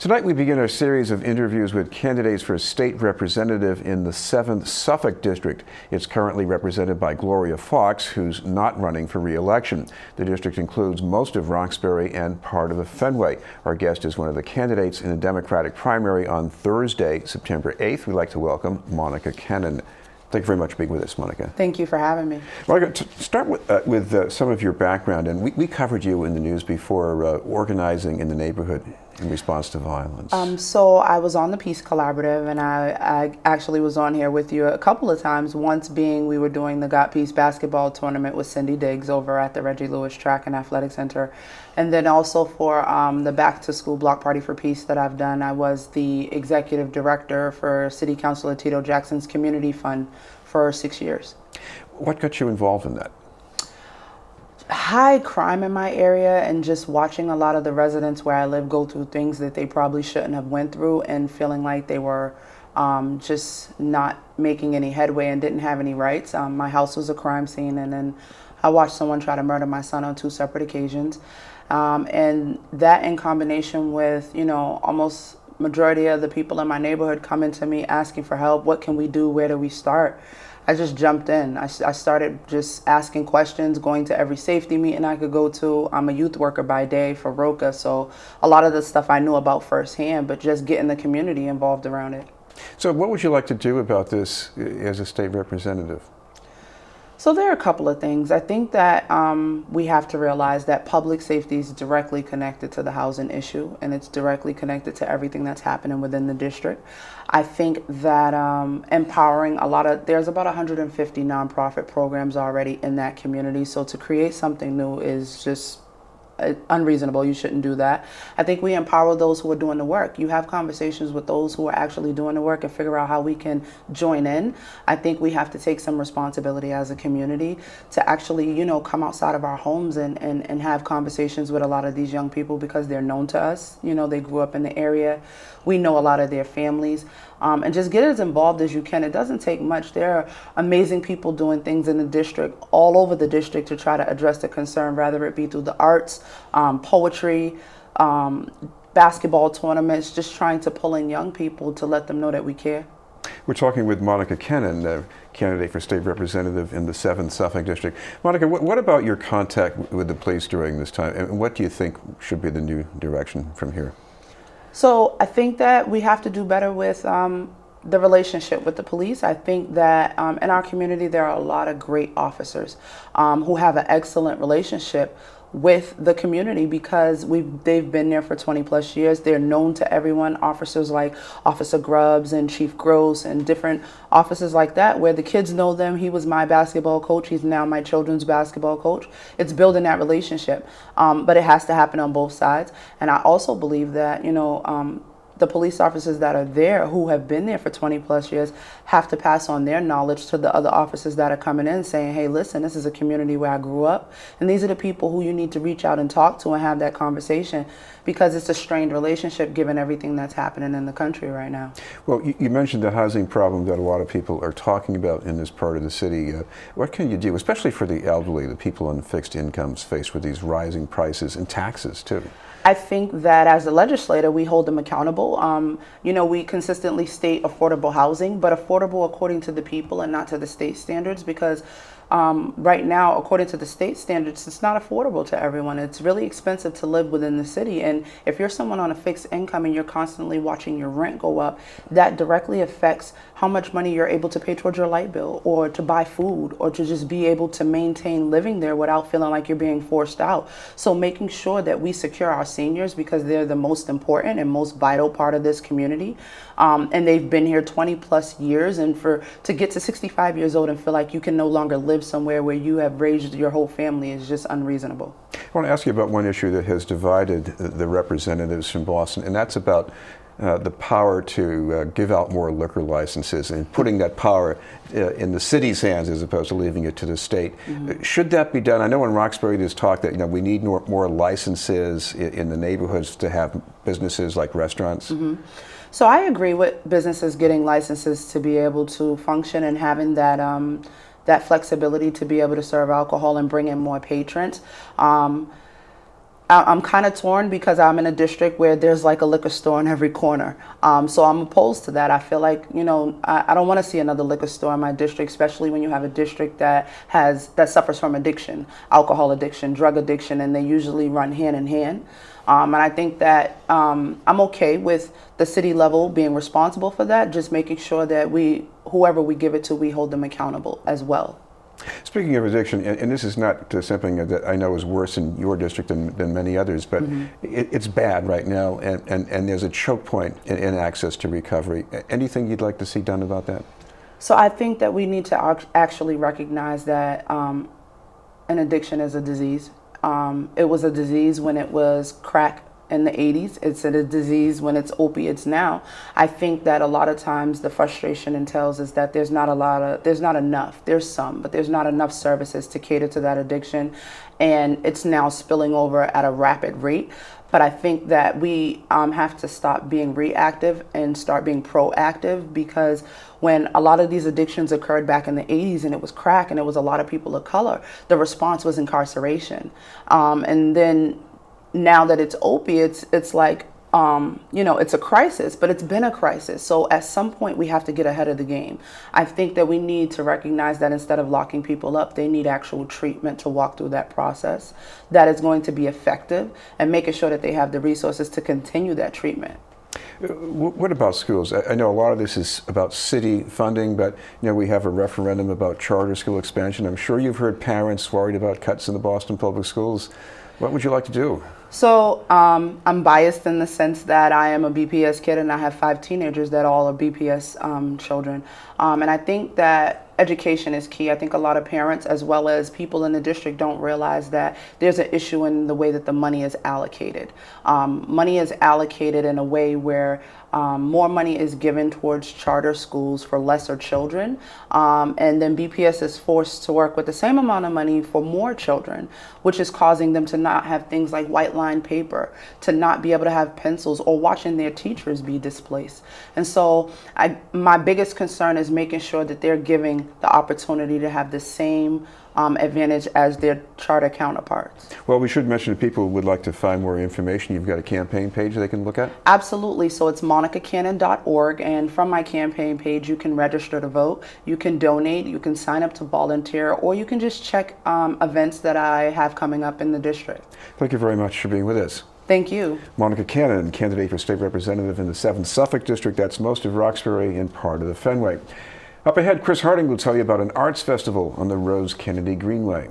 Tonight we begin our series of interviews with candidates for state representative in the 7th Suffolk District. It's currently represented by Gloria Fox, who's not running for re-election. The district includes most of Roxbury and part of the Fenway. Our guest is one of the candidates in the Democratic primary on Thursday, September 8th. We'd like to welcome Monica Kennan. Thank you very much for being with us, Monica. Thank you for having me. Monica, to start with some of your background, and we covered you in the news before organizing in the neighborhood in response to violence. So I was on the Peace Collaborative, and I actually was on here with you a couple of times. Once being we were doing the Got Peace basketball tournament with Cindy Diggs over at the Reggie Lewis Track and Athletic Center. And then also for the Back to School Block Party for Peace that I've done, I was the executive director for City Councilor Tito Jackson's Community Fund for 6 years. What got you involved in that? High crime in my area, and just watching a lot of the residents where I live go through things that they probably shouldn't have went through, and feeling like they were just not making any headway and didn't have any rights. My house was a crime scene, and then I watched someone try to murder my son on 2 separate occasions. And that in combination with, almost majority of the people in my neighborhood coming to me asking for help. What can we do? Where do we start? I just jumped in. I started just asking questions, going to every safety meeting I could go to. I'm a youth worker by day for ROCA, so a lot of the stuff I knew about firsthand, but just getting the community involved around it. So what would you like to do about this as a state representative? So there are a couple of things. I think that we have to realize that public safety is directly connected to the housing issue, and it's directly connected to everything that's happening within the district. I think that empowering there's about 150 nonprofit programs already in that community. So to create something new is just unreasonable. You shouldn't do that. I think we empower those who are doing the work. You have conversations with those who are actually doing the work and figure out how we can join in. I think we have to take some responsibility as a community to actually, come outside of our homes and have conversations with a lot of these young people, because they're known to us. They grew up in the area. We know a lot of their families. And just get as involved as you can. It doesn't take much. There are amazing people doing things in the district, all over the district, to try to address the concern, whether it be through the arts, poetry, basketball tournaments, just trying to pull in young people to let them know that we care. We're talking with Monica Kennan, candidate for state representative in the 7th Suffolk District. Monica, what about your contact with the police during this time, and what do you think should be the new direction from here? So I think that we have to do better with the relationship with the police. I think that in our community there are a lot of great officers who have an excellent relationship with the community, because they've been there for 20 plus years. They're known to everyone. Officers like Officer Grubbs and Chief Gross and different officers like that, where the kids know them. He was my basketball coach. He's now my children's basketball coach. It's building that relationship, but it has to happen on both sides. And I also believe that, the police officers that are there, who have been there for 20 plus years, have to pass on their knowledge to the other officers that are coming in, saying, hey, listen, this is a community where I grew up, and these are the people who you need to reach out and talk to and have that conversation, because it's a strained relationship given everything that's happening in the country right now. Well, you mentioned the housing problem that a lot of people are talking about in this part of the city. What can you do, especially for the elderly, the people on fixed incomes faced with these rising prices and taxes too? I think that as a legislator, we hold them accountable. We consistently state affordable housing, but affordable according to the people and not to the state standards, because right now, according to the state standards, it's not affordable to everyone. It's really expensive to live within the city. And if you're someone on a fixed income and you're constantly watching your rent go up, that directly affects how much money you're able to pay towards your light bill, or to buy food, or to just be able to maintain living there without feeling like you're being forced out. So making sure that we secure our seniors, because they're the most important and most vital part of this community. And they've been here 20 plus years, and to get to 65 years old and feel like you can no longer live somewhere where you have raised your whole family is just unreasonable. I want to ask you about one issue that has divided the representatives from Boston, and that's about the power to give out more liquor licenses, and putting that power in the city's hands as opposed to leaving it to the state. Mm-hmm. Should that be done? I know in Roxbury there's talk that we need more licenses in the neighborhoods to have businesses like restaurants. Mm-hmm. So I agree with businesses getting licenses to be able to function and having that flexibility to be able to serve alcohol and bring in more patrons. I'm kind of torn because I'm in a district where there's like a liquor store in every corner. So I'm opposed to that. I feel like, I don't want to see another liquor store in my district, especially when you have a district that suffers from addiction, alcohol addiction, drug addiction, and they usually run hand in hand. And I think that I'm okay with the city level being responsible for that, just making sure that whoever we give it to, we hold them accountable as well. Speaking of addiction, and this is not something that I know is worse in your district than many others, but it's bad right now, and there's a choke point in access to recovery. Anything you'd like to see done about that? So I think that we need to actually recognize that an addiction is a disease. It was a disease when it was crack in the 80s. It's a disease when it's opiates now. I think that a lot of times the frustration entails is that there's not enough. There's some, but there's not enough services to cater to that addiction, and it's now spilling over at a rapid rate. But I think that we have to stop being reactive and start being proactive, because when a lot of these addictions occurred back in the 80s and it was crack and it was a lot of people of color, the response was incarceration. And then now that it's opiates, it's like, it's a crisis, but it's been a crisis. So at some point we have to get ahead of the game. I think that we need to recognize that instead of locking people up, they need actual treatment to walk through that process that is going to be effective, and making sure that they have the resources to continue that treatment. What about schools? I know a lot of this is about city funding, but we have a referendum about charter school expansion. I'm sure you've heard parents worried about cuts in the Boston public schools. What would you like to do? So I'm biased in the sense that I am a BPS kid and I have 5 teenagers that all are BPS children. And I think that education is key. I think a lot of parents as well as people in the district don't realize that there's an issue in the way that the money is allocated. Money is allocated in a way where more money is given towards charter schools for lesser children, and then BPS is forced to work with the same amount of money for more children, which is causing them to not have things like white line paper, to not be able to have pencils, or watching their teachers be displaced. And so my biggest concern is making sure that they're giving the opportunity to have the same advantage as their charter counterparts. Well, we should mention to people who would like to find more information, you've got a campaign page they can look at? Absolutely. So it's monicacannon.org, and from my campaign page you can register to vote, you can donate, you can sign up to volunteer, or you can just check events that I have coming up in the district. Thank you very much for being with us. Thank you. Monica Cannon, candidate for state representative in the 7th Suffolk District. That's most of Roxbury and part of the Fenway. Up ahead, Chris Harding will tell you about an arts festival on the Rose Kennedy Greenway.